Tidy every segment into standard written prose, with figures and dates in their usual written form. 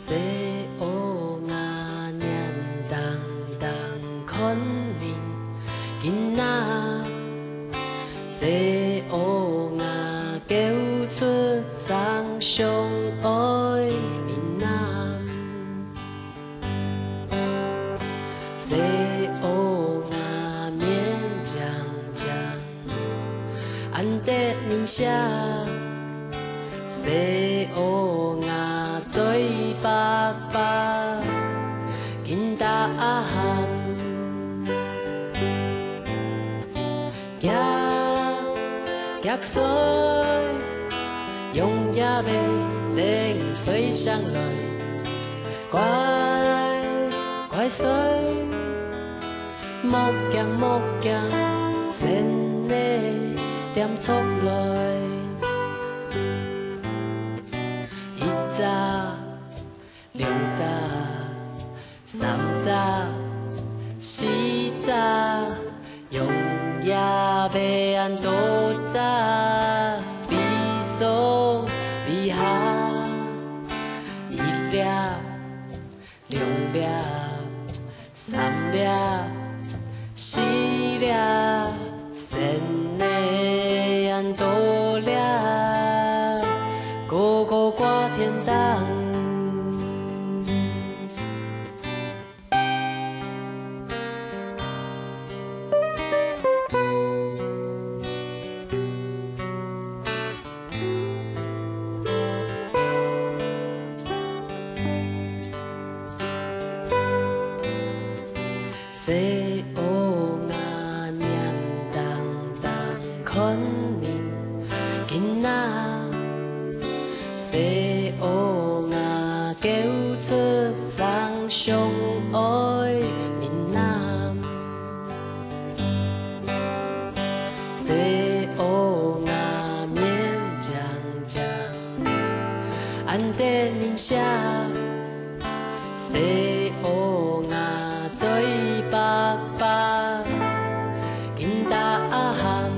西乌雅念当当昆明囡仔，西乌雅叫出双相爱闽南，西乌雅面酱酱，安得宁夏。西乌雅嘴巴巴，紧打喊，夹水，用也袂冷水上来，乖乖水，木匠，sen的点出来。早、两早、三早、四早，用也要按多早，比数比下，一粒、两粒、三粒、四粒，先的按多粒。个个挂天当，西乌雅念当当昆明囡仔。西乌雅叫出双相爱闽南，西乌雅面酱酱，安得宁夏，西乌雅嘴巴巴，紧打喊。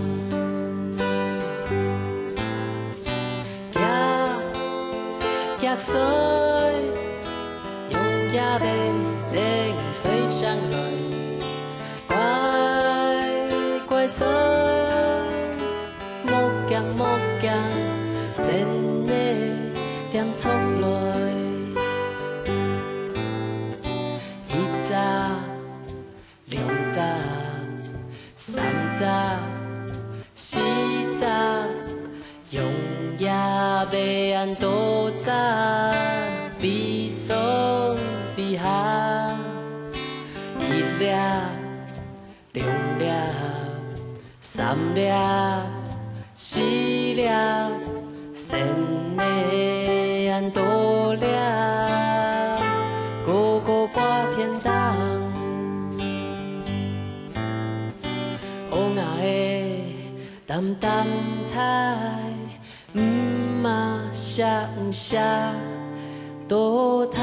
夹水，用也袂冷水上来，乖乖水，木匠，sen的点出来。一早、两早、三早、四早。用也要按多早，比数比下，一粒、两粒、三粒、四粒，先的按多粒，个个挂天当，乌雅的淡淡台。嘛想多太。